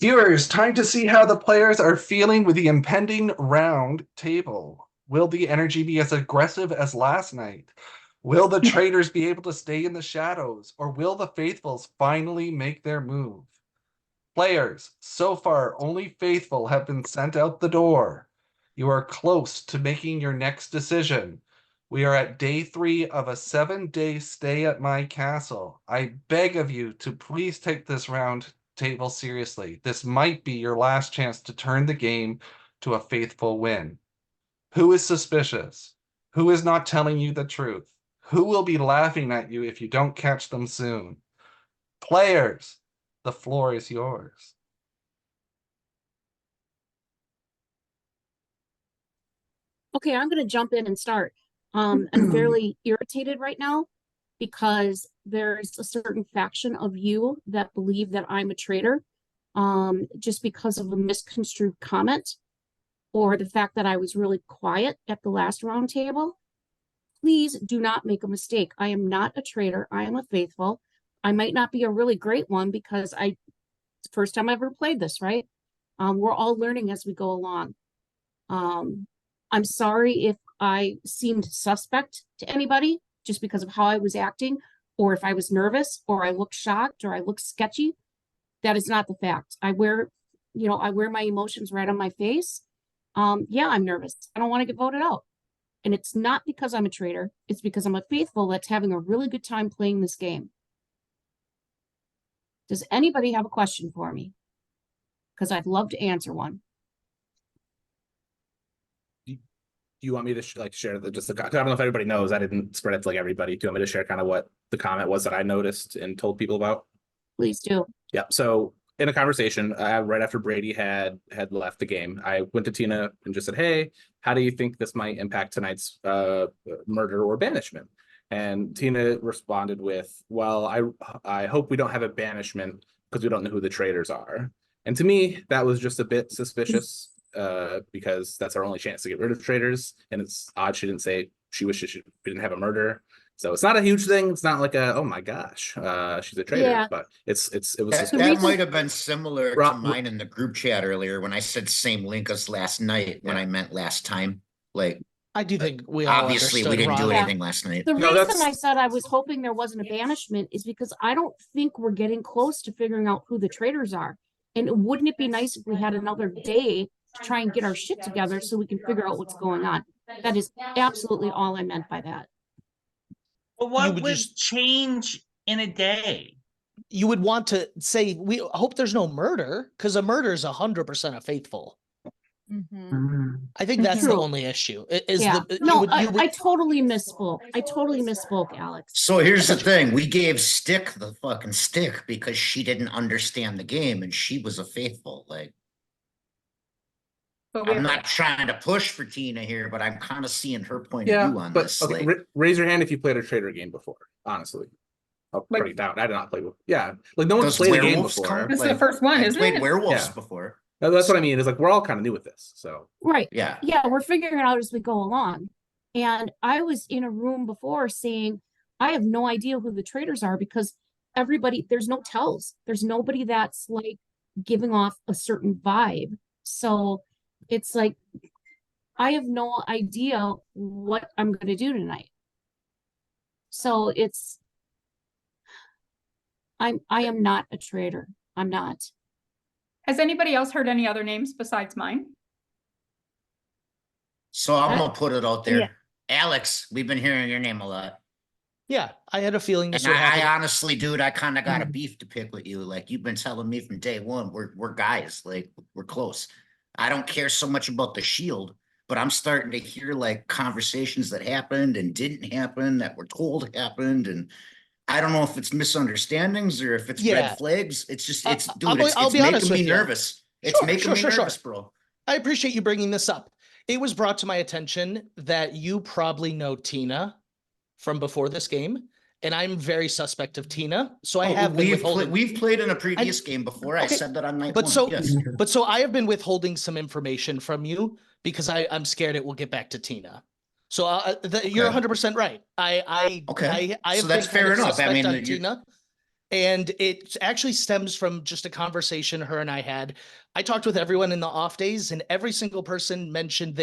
Viewers, time to see how the players are feeling with the impending round table. Will the energy be as aggressive as last night? Will the traitors be able to stay in the shadows? Or will the faithfuls finally make their move? Players, so far, only faithful have been sent out the door. You are close to making your next decision. We are at day 3 of a 7-day stay at my castle. I beg of you to please take this round table seriously. This might be your last chance to turn the game to a faithful win. Who is suspicious? Who is not telling you the truth? Who will be laughing at you if you don't catch them soon? Players, the floor is yours. Okay, I'm going to jump in and start. I'm fairly irritated right now because there's a certain faction of you that believe that I'm a traitor, just because of a misconstrued comment or the fact that I was really quiet at the last round table. Please do not make a mistake. I am not a traitor. I am a faithful. I might not be a really great one because it's the first time I ever played this, right? We're all learning as we go along. I'm sorry if I seemed suspect to anybody just because of how I was acting, or if I was nervous, or I looked shocked, or I looked sketchy. That is not the fact. I wear my emotions right on my face. Yeah, I'm nervous. I don't want to get voted out. And it's not because I'm a traitor. It's because I'm a faithful that's having a really good time playing this game. Does anybody have a question for me? Because I'd love to answer one. Do you want me to share I don't know if everybody knows. I didn't spread it to everybody. Do you want me to share kind of what the comment was that I noticed and told people about? Please do. Yeah. So in a conversation right after Brady had left the game, I went to Tina and just said, "Hey, how do you think this might impact tonight's murder or banishment?" And Tina responded with, "Well, I hope we don't have a banishment because we don't know who the traitors are." And to me, that was just a bit suspicious. Because that's our only chance to get rid of traitors, and it's odd she didn't say she wishes we didn't have a murderer. So it's not a huge thing. It's not like oh my gosh, she's a traitor. Yeah. But it was that might have been similar to mine in the group chat earlier when I said same link as last night when I meant last time. I do think we all obviously we didn't do anything last night. The reason I said I was hoping there wasn't a banishment is because I don't think we're getting close to figuring out who the traitors are. And wouldn't it be nice if we had another day to try and get our shit together so we can figure out what's going on? That is absolutely all I meant by that. But what would change in a day? You would want to say, we hope there's no murder, because a murder is 100% a faithful. I think that's the only issue. I totally misspoke. I totally misspoke, Alex. So here's the thing. We gave Stick the fucking stick because she didn't understand the game and she was a faithful. I'm not trying to push for Tina here, but I'm kind of seeing her point of view on this. Okay, raise your hand if you played a traitor game before, honestly. I'll put it down. I did not play. Yeah. No one's played a game before. This is the first one, isn't it? I played werewolves before. That's what I mean. Is we're all kind of new with this. So right. Yeah. Yeah, we're figuring it out as we go along. And I was in a room before saying, I have no idea who the traitors are because there's no tells. There's nobody that's giving off a certain vibe. So it's I have no idea what I'm going to do tonight. So I am not a traitor. I'm not. Has anybody else heard any other names besides mine? So I'm going to put it out there. Yeah. Alex, we've been hearing your name a lot. Yeah, I had a feeling this would happen. I honestly, dude, I kind of got a beef to pick with you. You've been telling me from day one, we're guys, we're close. I don't care so much about the shield, but I'm starting to hear conversations that happened and didn't happen that were told happened, and I don't know if it's misunderstandings or if it's red flags. It's just it's making me nervous. It's making me nervous, bro. I appreciate you bringing this up. It was brought to my attention that you probably know Tina from before this game, and I'm very suspect of Tina. So I have been withholding. We've played in a previous game before. Okay. I said that on night one. Yes. But so I have been withholding some information from you because I'm scared it will get back to Tina. So you're 100% right. I so that's fair enough. I mean, Tina. And it actually stems from just a conversation her and I had. I talked with everyone in the off days, and every single person mentioned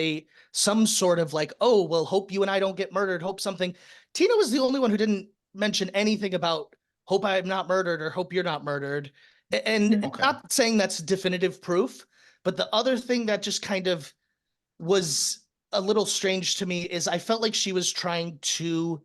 some sort of like, oh, well, hope you and I don't get murdered, hope something. Tina was the only one who didn't mention anything about hope I'm not murdered or hope you're not murdered. And Okay. not saying that's definitive proof, but the other thing that just kind of was a little strange to me is I felt like she was trying to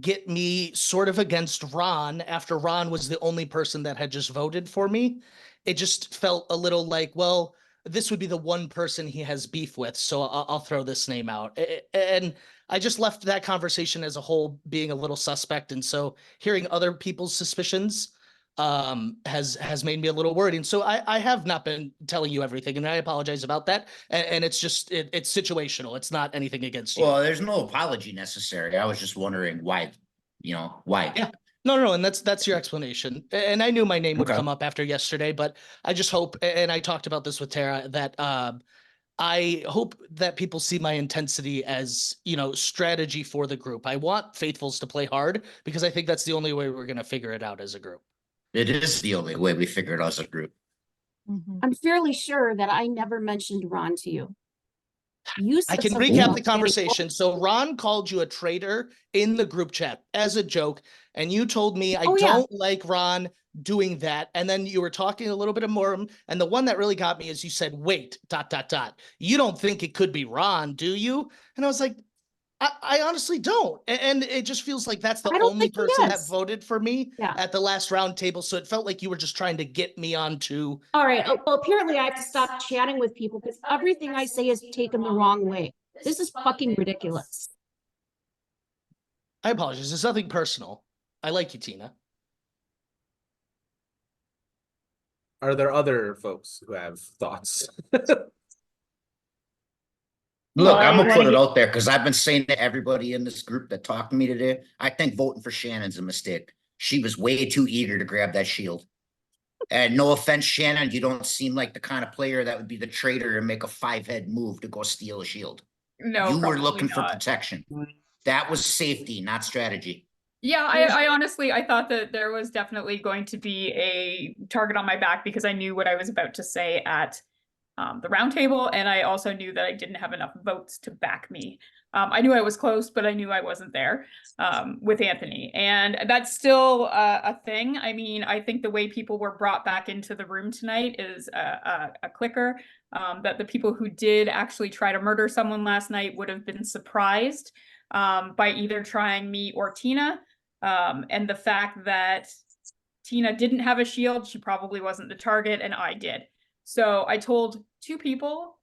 get me sort of against Ron after Ron was the only person that had just voted for me. It just felt a little like, well, this would be the one person he has beef with, so I'll throw this name out. And I just left that conversation as a whole being a little suspect. And so hearing other people's suspicions has made me a little worried. And so I have not been telling you everything, and I apologize about that. And it's just it's situational. It's not anything against you. Well, there's no apology necessary. I was just wondering why, why. Yeah. No, and that's your explanation. And I knew my name would Okay. come up after yesterday, but I just hope, and I talked about this with Tara, that I hope that people see my intensity as, strategy for the group. I want Faithfuls to play hard because I think that's the only way we're going to figure it out as a group. It is the only way we figure it out as a group. I'm fairly sure that I never mentioned Ron to you. You I said can something recap about the conversation. So Ron called you a traitor in the group chat as a joke, and you told me I don't like Ron doing that. And then you were talking a little bit more, and the one that really got me is you said, wait, ... You don't think it could be Ron, do you? And I was like, I honestly don't. And it just feels like that's the only person that voted for me at the last round table. So it felt like you were just trying to get me onto. All right. Well, apparently I have to stop chatting with people because everything I say is taken the wrong way. This is fucking ridiculous. I apologize. It's nothing personal. I like you, Tina. Are there other folks who have thoughts? Look, I'm gonna put it out there because I've been saying to everybody in this group that talked to me today, I think voting for Shannon's a mistake. She was way too eager to grab that shield. And no offense, Shannon, you don't seem like the kind of player that would be the traitor and make a 5-head move to go steal a shield. No, you were looking not. for protection. That was safety, not strategy. Yeah, I honestly, I thought that there was definitely going to be a target on my back because I knew what I was about to say at the round table, and I also knew that I didn't have enough votes to back me. I knew I was close, but I knew I wasn't there with Anthony, and that's still a thing. I mean, I think the way people were brought back into the room tonight is a clicker. That the people who did actually try to murder someone last night would have been surprised by either trying me or Tina, and the fact that Tina didn't have a shield, she probably wasn't the target, and I did. So I told 2 people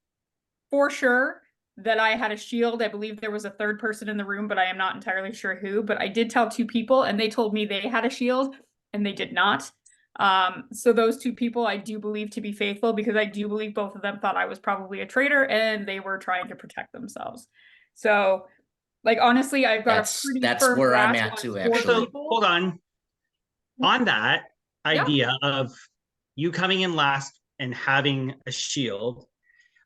for sure that I had a shield. I believe there was a third person in the room, but I am not entirely sure who. But I did tell 2 people, and they told me they had a shield, and they did not. So those 2 people I do believe to be faithful because I do believe both of them thought I was probably a traitor, and they were trying to protect themselves. So, like, honestly, I've got a pretty that's firm where I'm grasp at too, on actually. So hold on that idea of you coming in last and having a shield,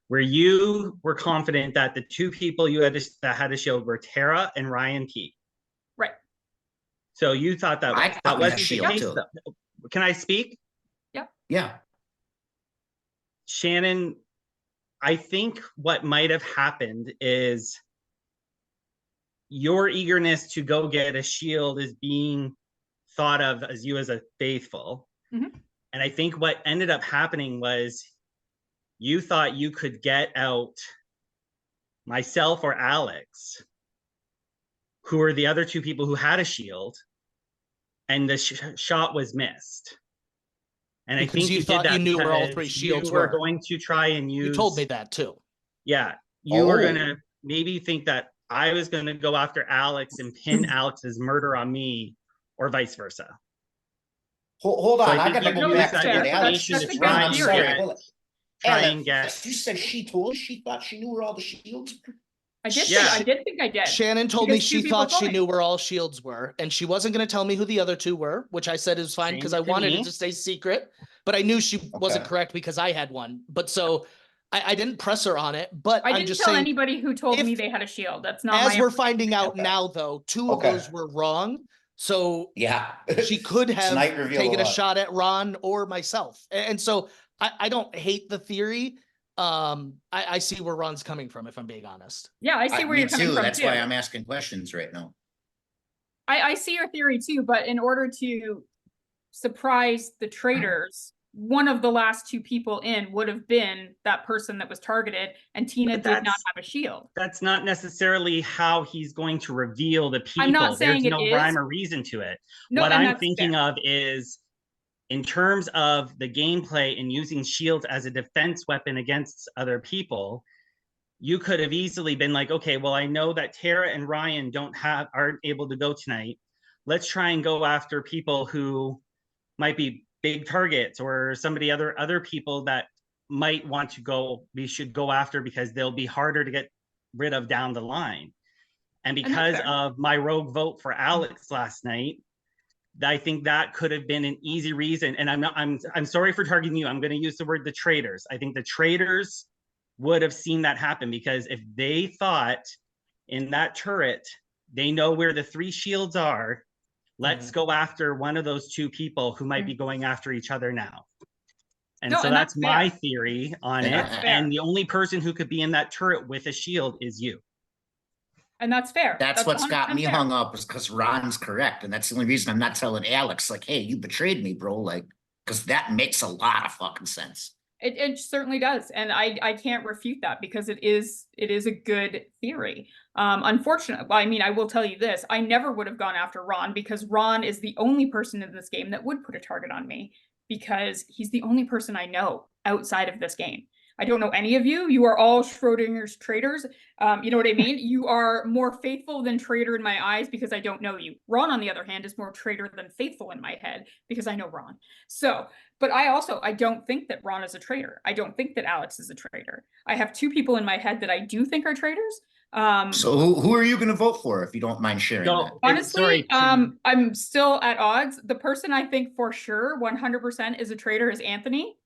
where you were confident that the 2 people you had that had a shield were Tara and Ryan T. Right. So you thought that that was the case. Can I speak? Yep. Yeah. Shannon, I think what might have happened is your eagerness to go get a shield is being thought of as you as a faithful. Mm-hmm. And I think what ended up happening was you thought you could get out myself or Alex, who were the other 2 people who had a shield, and the shot was missed. And because I think you did thought that you knew where all 3 because shields you were were going to try and use. You told me that too. Yeah, you were gonna maybe think that I was gonna go after Alex and pin Alex's murder on me, or vice versa. Hold on, So I gotta go back to what Alex that's just a good I'm sorry. theory. Try and Alex, get. you said she thought she knew where all the shields were. I did think I did. Shannon told me Because she 2 people thought told she me. knew where all shields were, and she wasn't going to tell me who the other 2 were, which I said is fine because I wanted it to stay secret. But I knew she wasn't correct because I had one. But so I didn't press her on it. But I I'm didn't just tell saying, anybody who told me they had a shield. That's not as my we're finding out now, though, 2 of those were wrong. So Yeah. she could have Tonight revealed taken a lot. shot at Ron or myself. And so I don't hate the theory. I see where Ron's coming from, if I'm being honest. Yeah, I see where Me you're coming too. from That's too. why I'm asking questions right now. I see your theory too, but in order to surprise the traitors, one of the last two people in would have been that person that was targeted, and Tina But did not that's- have a shield. That's not necessarily how he's going to reveal the people. I'm not saying There's it no is. rhyme or reason to it. No, What and I'm that's thinking fair. of is in terms of the gameplay and using shields as a defense weapon against other people, you could have easily been like, okay, well, I know that Tara and Ryan aren't able to go tonight. Let's try and go after people who might be big targets or other people that might want to go, we should go after because they'll be harder to get rid of down the line. And because of my rogue vote for Alex last night, I think that could have been an easy reason. And I'm sorry for targeting you. I'm going to use the word the traitors. I think the traitors would have seen that happen, because if they thought in that turret, they know where the 3 shields are, let's go after one of those 2 people who might be going after each other now. And No, so and that's that's my fair. theory on it. That's fair. And the only person who could be in that turret with a shield is you. And that's fair. That's what's got 100% me fair. hung up, is because Ron's correct. And that's the only reason I'm not telling Alex, like, hey, you betrayed me, bro. Like, because that makes a lot of fucking sense. It certainly does, and I can't refute that, because it is a good theory. Unfortunately, well, I mean, I will tell you this: I never would have gone after Ron, because Ron is the only person in this game that would put a target on me, because he's the only person I know outside of this game. I don't know any of you. You are all Schrodinger's traitors. You know what I mean? You are more faithful than traitor in my eyes because I don't know you. Ron, on the other hand, is more traitor than faithful in my head because I know Ron. So, but I don't think that Ron is a traitor. I don't think that Alex is a traitor. I have 2 people in my head that I do think are traitors. So who are you going to vote for, if you don't mind sharing that? Honestly, I'm still at odds. The person I think for sure 100% is a traitor is Anthony.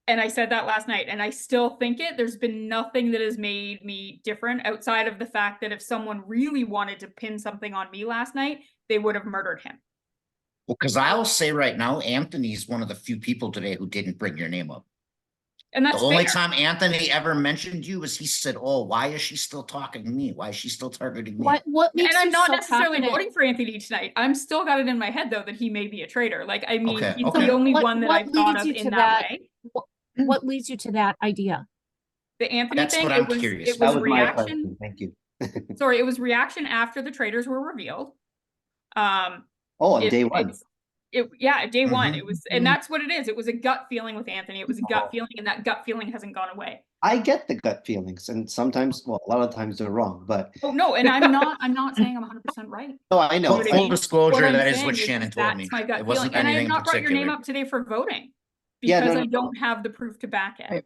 And I said that last night, and I still think it. There's been nothing that has made me different, outside of the fact that if someone really wanted to pin something on me last night, they would have murdered him. Well, because I will say right now, Anthony's one of the few people today who didn't bring your name up. And that's the only fair. time Anthony ever mentioned you was he said, "Oh, why is she still talking to me? Why is she still targeting me?" What makes And I'm you not so necessarily confident? voting for Anthony tonight. I'm still got it in my head though that he may be a traitor. Like, I mean, Okay, he's okay. the only What- one that what I've thought leads of you in to that that? way. What leads you to that idea? The Anthony That's thing, what I'm curious it about. was That was my reaction. question. Thank you. Sorry, it was reaction after the traitors were revealed. Oh, on day one. Day one. Mhm. It was, and that's what it is. It was a gut feeling with Anthony. It was a gut feeling, and that gut feeling hasn't gone away. I get the gut feelings, and sometimes, well, a lot of times they're wrong, but Oh no, and I'm not saying I'm 100% right. no, I know. What I Full mean? disclosure, I'm that is saying what Shannon told me. That's my gut It wasn't feeling. And I have anything not brought your name particular. up today for voting Yeah, because no, I no. don't have the proof to back it. Right.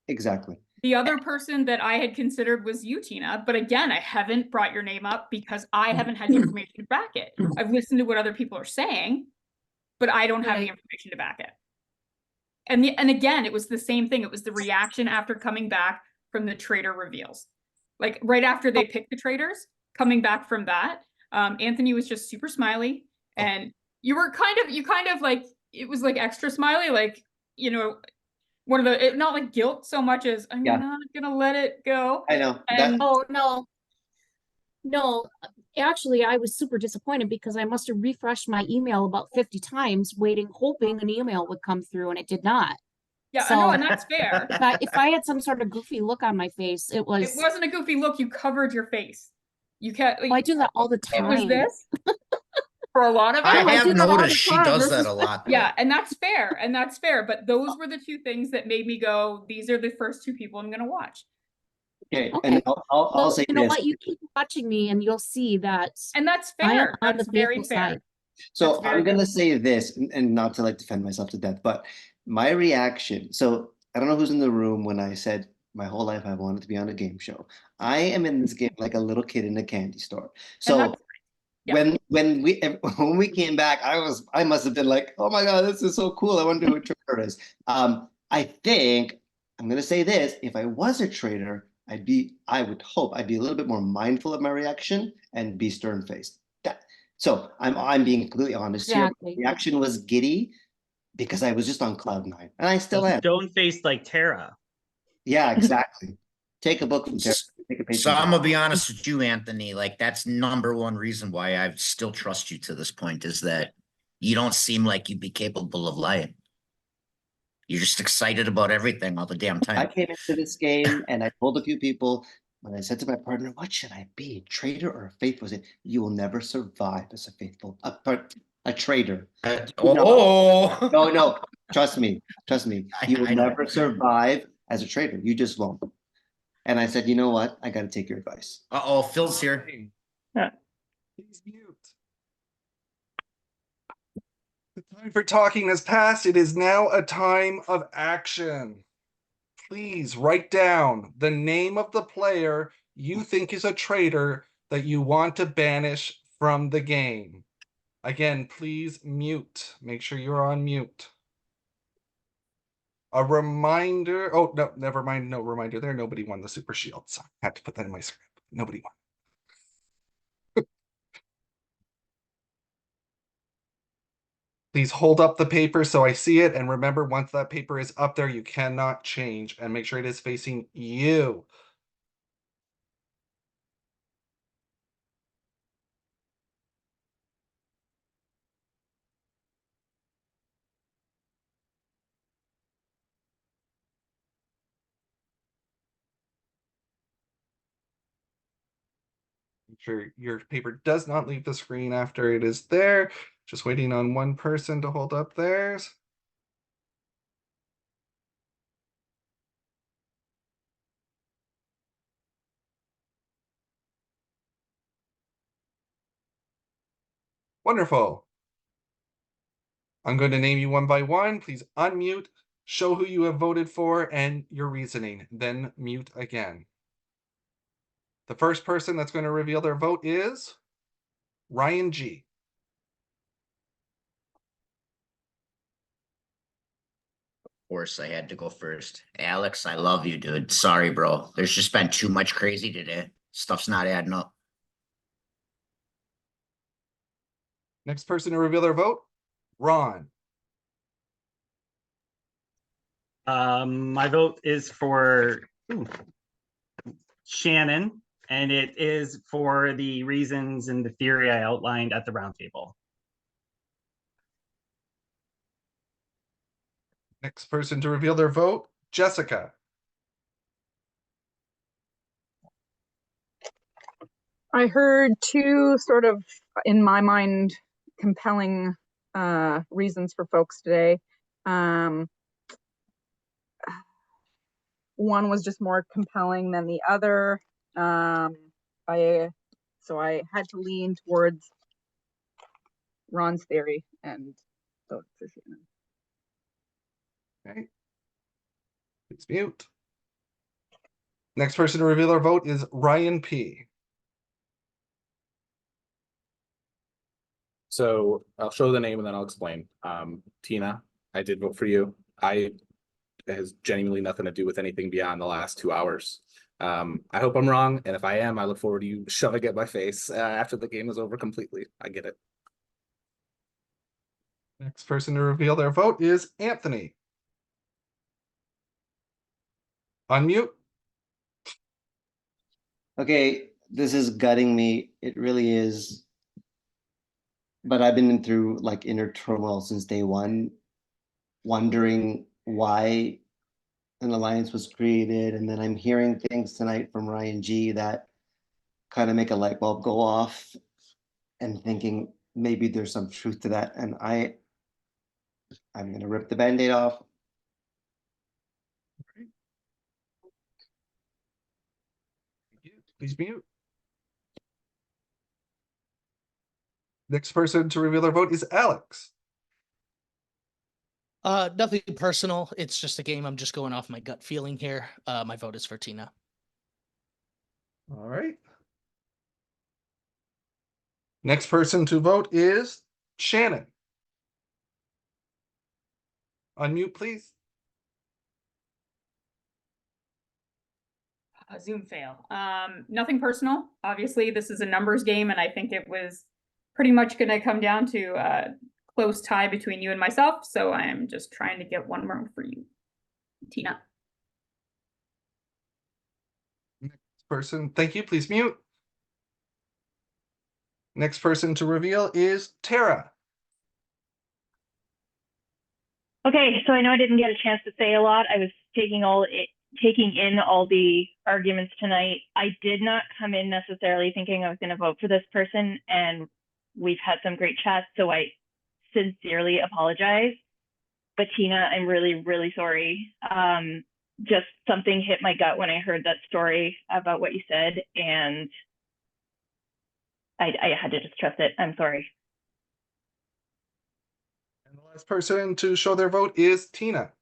Exactly. The other person that I had considered was you, Tina. But again, I haven't brought your name up because I haven't had the information to back it. I've listened to what other people are saying, but I don't have the Right. information to back it. And again, it was the same thing. It was the reaction after coming back from the traitor reveals. Like right after they picked the traitors, coming back from that, Anthony was just super smiley, and you kind of like, it was like extra smiley, like, you know, one of the, not like guilt so much as I'm Yeah. not gonna let it go. I know. And Oh, no, actually, I was super disappointed because I must have refreshed my email about 50 times, hoping an email would come through, and it did not. yeah, So- I know, and that's fair. If I had some sort of goofy look on my face, it It was. wasn't a goofy look. You covered your face. You can't. Oh, I do that all the It time. was this for a lot of it. I I have do that all the noticed she time. does This that is- a lot. though. Yeah, and that's fair, But those were the 2 things that made me go, these are the first 2 people I'm gonna watch. Okay, Okay. and I'll Well, say you know this. what? You keep watching me, and you'll see that And that's I am fair. on That's the very faithful fair. side. So That's very I'm gonna good. say this, and not to like defend myself to death, but my reaction. So I don't know who's in the room when I said my whole life I wanted to be on a game show. I am in this game like a little kid in a candy store. So that's- yeah. when we came back, I must have been like, oh my God, this is so cool. I wonder who a traitor is. I think I'm gonna say this: if I was a traitor, I would hope I'd be a little bit more mindful of my reaction and be stern-faced. So I'm being completely honest Exactly. here. Reaction was giddy because I was just on cloud nine, and I still am. Stone faced like Tara. Yeah, exactly. Take a book from Terry. Take a page So from I'm Terry. gonna be honest with you, Anthony. Like that's number one reason why I still trust you to this point is that you don't seem like you'd be capable of lying. You're just excited about everything all the damn I time. came into this game and I told a few people when I said to my partner, "What should I be, traitor or a faithful?" I said, "You will never survive as a faithful, a traitor." Oh, No, trust me, trust me. You will I know. never survive as a traitor. You just won't. And I said, you know what? I got to take your advice. Uh-oh, Phil's here. Yeah. Please mute. The time for talking has passed. It is now a time of action. Please write down the name of the player you think is a traitor that you want to banish from the game. Again, please mute. Make sure you're on mute. A reminder. Oh, no, never mind. No reminder there. Nobody won the Super Shields. I had to put that in my script. Nobody won. Please hold up the paper so I see it. And remember, once that paper is up there, you cannot change. And make sure it is facing you. Make sure your paper does not leave the screen after it is there. Just waiting on one person to hold up theirs. Wonderful. I'm going to name you one by one. Please unmute, show who you have voted for and your reasoning, then mute again. The first person that's going to reveal their vote is Ryan G. Of course, I had to go first. Alex, I love you, dude. Sorry, bro. There's just been too much crazy today. Stuff's not adding up. Next person to reveal their vote, Ron. My vote is for Shannon, and it is for the reasons and the theory I outlined at the roundtable. Next person to reveal their vote, Jessica. I heard two sort of, in my mind, compelling reasons for folks today. One was just more compelling than the other. So I had to lean towards Ron's theory and vote for Shannon. Okay. Please mute. Next person to reveal their vote is Ryan P. So I'll show the name and then I'll explain. Tina, I did vote for you. It has genuinely nothing to do with anything beyond the last 2 hours. I hope I'm wrong, and if I am, I look forward to you shoving it in my face after the game is over completely. I get it. Next person to reveal their vote is Anthony. Unmute. Okay, this is gutting me. It really is. But I've been through like inner turmoil since day one, wondering why an alliance was created. And then I'm hearing things tonight from Ryan G that kind of make a light bulb go off and thinking maybe there's some truth to that. And I'm gonna rip the band-aid off. Please mute. Next person to reveal their vote is Alex. Nothing personal. It's just a game. I'm just going off my gut feeling here. My vote is for Tina. All right. Next person to vote is Shannon. Unmute, please. A Zoom fail. Nothing personal. Obviously, this is a numbers game, and I think it was pretty much gonna come down to a close tie between you and myself. So I'm just trying to get one more for you, Tina. Next person, thank you. Please mute. Next person to reveal is Tara. Okay, so I know I didn't get a chance to say a lot. I was taking in all the arguments tonight. I did not come in necessarily thinking I was going to vote for this person, and we've had some great chats, so I sincerely apologize. But Tina, I'm really, really sorry. Just something hit my gut when I heard that story about what you said, and I had to just trust it. I'm sorry. And the last person to show their vote is Tina.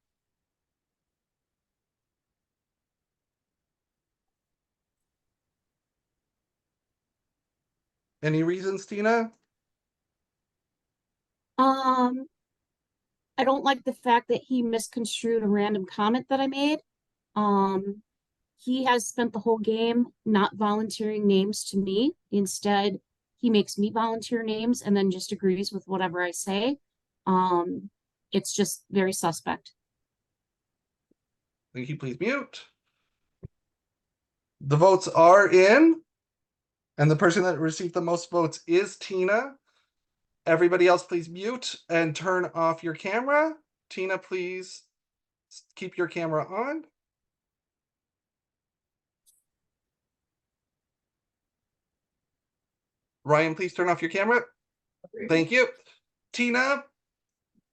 Any reasons, Tina? I don't like the fact that he misconstrued a random comment that I made. He has spent the whole game not volunteering names to me. Instead, he makes me volunteer names and then just agrees with whatever I say. It's just very suspect. Thank you. Please mute. The votes are in, and the person that received the most votes is Tina. Everybody else, please mute and turn off your camera. Tina, please keep your camera on. Ryan, please turn off your camera. Thank you. Tina,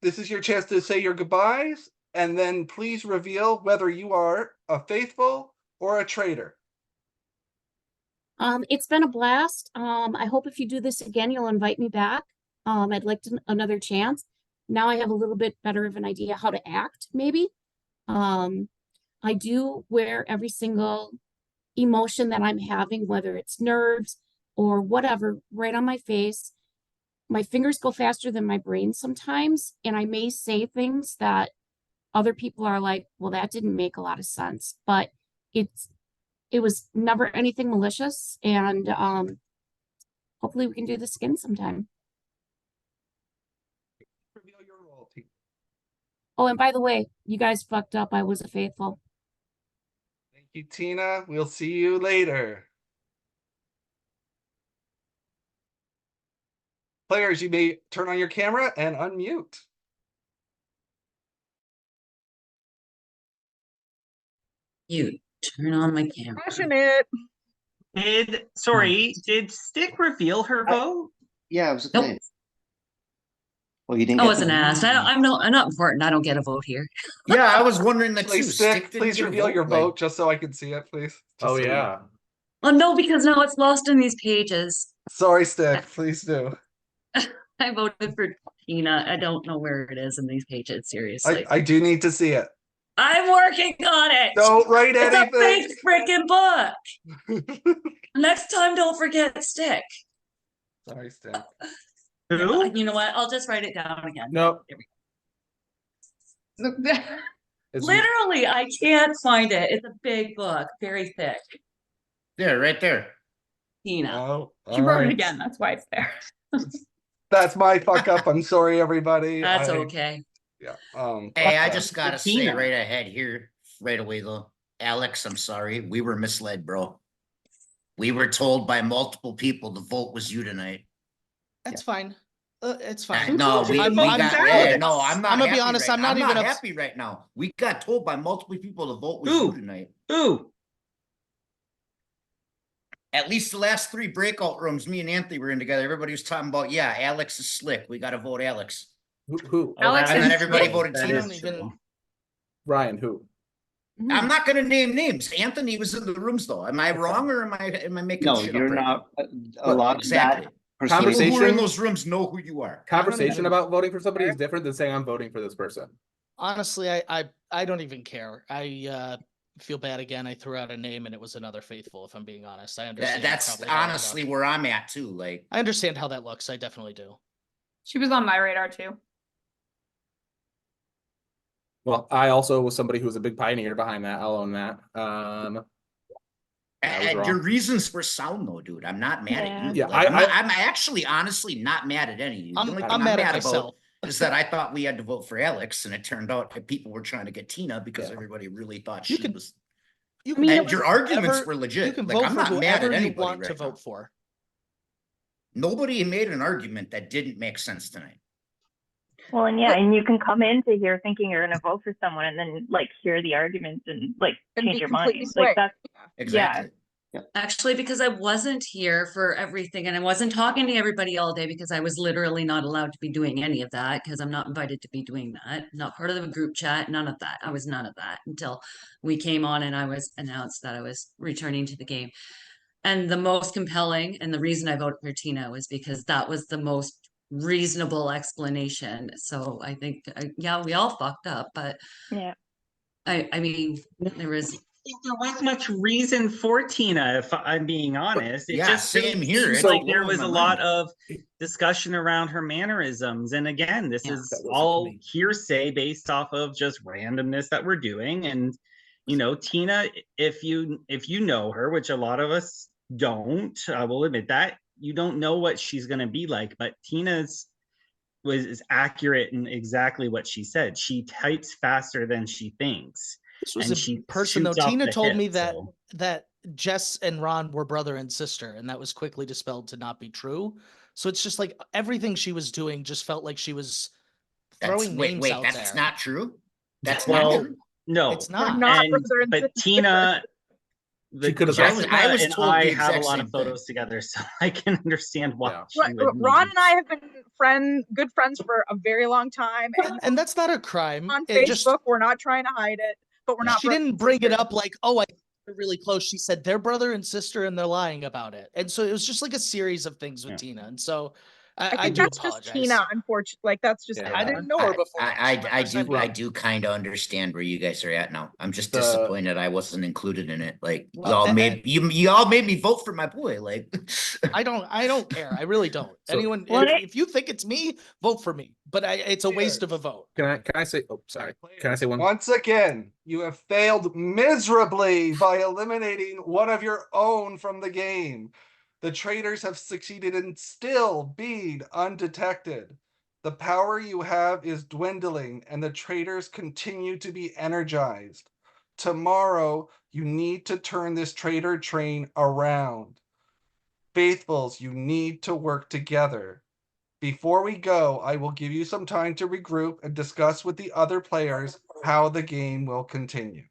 this is your chance to say your goodbyes, and then please reveal whether you are a faithful or a traitor. It's been a blast. I hope if you do this again, you'll invite me back. I'd like another chance. Now I have a little bit better of an idea how to act, maybe. I do wear every single emotion that I'm having, whether it's nerves or whatever, right on my face. My fingers go faster than my brain sometimes, and I may say things that other people are like, well, that didn't make a lot of sense, but it was never anything malicious, and hopefully we can do this again sometime. Reveal your role, Tina. Oh, and by the way, you guys fucked up. I was a faithful. Thank you, Tina. We'll see you later. Players, you may turn on your camera and unmute. You turn on my camera. Passionate. Did Stick reveal her vote? Yeah, I was Nope. saying. Well, you didn't I get wasn't asked. I'm not important. I don't get a vote here. Yeah, I was wondering that too. Please, Stick didn't please get a reveal your like- vote just so I can see it, please. Just Oh so we know. yeah. Well, no, because now it's lost in these pages. Sorry, Stick. Please do. I voted for Tina. I don't know where it is in these pages, seriously. I do need to see it. I'm working on it. Don't write It's a anything. big freaking book. Next time, don't forget Stick. Sorry, Stick. Who? You know what? I'll just write it down again. Nope. There we go. It's- Literally, I can't find it. It's a big book, very thick. There, right there. Tina. Oh, She wrote it again. That's why it's there. That's my fuck up. I'm sorry, everybody. That's okay. Yeah. Hey, I just gotta say Tina. right ahead here, right away though. Alex, I'm sorry. We were misled, bro. We were told by multiple people the vote was you tonight. That's fine. It's fine. No, we I'm- got. I'm- Yeah, no, I'm not. I'm gonna be happy honest, right I'm now. not even happy right now. We got told by multiple people the vote was Who? you tonight. Who? At least the last 3 breakout rooms, me and Anthony were in together. Everybody was talking about, yeah, Alex is slick. We got to vote Alex. Who? Alex And is then everybody slick? voted That Tina. is don't even- true. Ryan, who? I'm not going to name names. Anthony was in the rooms though. Am I wrong or am I making No, shit you're up right not. now? A lot of Exactly. that People Conversation- who are in those rooms know who you are. Conversation about voting for somebody is different than saying I'm voting for this person. Honestly, I don't even care. I feel bad again. I threw out a name and it was another faithful, if I'm being honest. I understand. That's probably how it honestly looked. where I'm at too. Like, I understand how that looks. I definitely do. She was on my radar too. Well, I also was somebody who was a big pioneer behind that. I'll own that. I was And wrong. your reasons were sound though, dude. I'm not mad at you. Yeah, Like, I- I'm actually honestly not mad at any of you. The only thing I'm mad at about myself. is that I thought we had to vote for Alex, and it turned out that people were trying to get Tina because Yeah. everybody really thought You she can- was. You I mean, can And vote your for arguments whoever- were legit. You can Like, vote I'm for not mad whoever at you anybody want to right vote now. for. Nobody made an argument that didn't make sense tonight. Well, and yeah, and you can come into here thinking you're gonna vote for someone and then like hear the arguments and like And change be your completely mind. swayed. Like that's Exactly. Actually, because I wasn't here for everything and I wasn't talking to everybody all day because I was literally not allowed to be doing any of that because I'm not invited to be doing that. Not part of the group chat, none of that. I was none of that until we came on and I was announced that I was returning to the game. And the most compelling and the reason I voted for Tina was because that was the most reasonable explanation. So I think, yeah, we all fucked up, but yeah. I mean, there was There was much reason for Tina, if I'm being honest. It yeah, just really same here. seems It's like there blowing was my a lot mind. of discussion around her mannerisms. And again, this Yeah, is that wasn't all me. hearsay based off of just randomness that we're doing. And you know, Tina, if you know her, which a lot of us don't, I will admit that, you don't know what she's gonna be like, but Tina's is accurate in exactly what she said. She types faster than she thinks. This was And in she person though. shoots off Tina the told hip, me that so. that Jess and Ron were brother and sister, and that was quickly dispelled to not be true. So it's just like everything she was doing just felt like she was throwing names out That's there. not true. That's Well, not true. no, It's They're not. not and brother and but sister. Tina, She could have Jessica I was and told I the have a exact lot same of photos together, so I can understand why Yeah. she would Ron maybe. and I have been good friends for a very long time, and And that's not a crime. on It Facebook, just we're not trying to hide it, but we're not. she brothers didn't and bring it sisters. up like, oh, they're really close. She said they're brother and sister and they're lying about it. And so it was just like a series of things with Yeah. Tina. And so I I think do that's apologize. just Tina, unfortunately. Like that's just Yeah. I Tina. didn't know her before. I She's my first time I meeting. do kind of understand where you guys are at now. I'm just The- disappointed I wasn't included in it. Like Well, you all made me vote for my boy. Like I don't care. I really don't. So- Anyone, Well, if you think it's me, vote for me. But it's a waste of a vote. Can I say? Oh, sorry. Can I say one? Once again, you have failed miserably by eliminating one of your own from the game. The traitors have succeeded in still being undetected. The power you have is dwindling, and the traitors continue to be energized. Tomorrow, you need to turn this traitor train around. Faithfuls, you need to work together. Before we go, I will give you some time to regroup and discuss with the other players how the game will continue.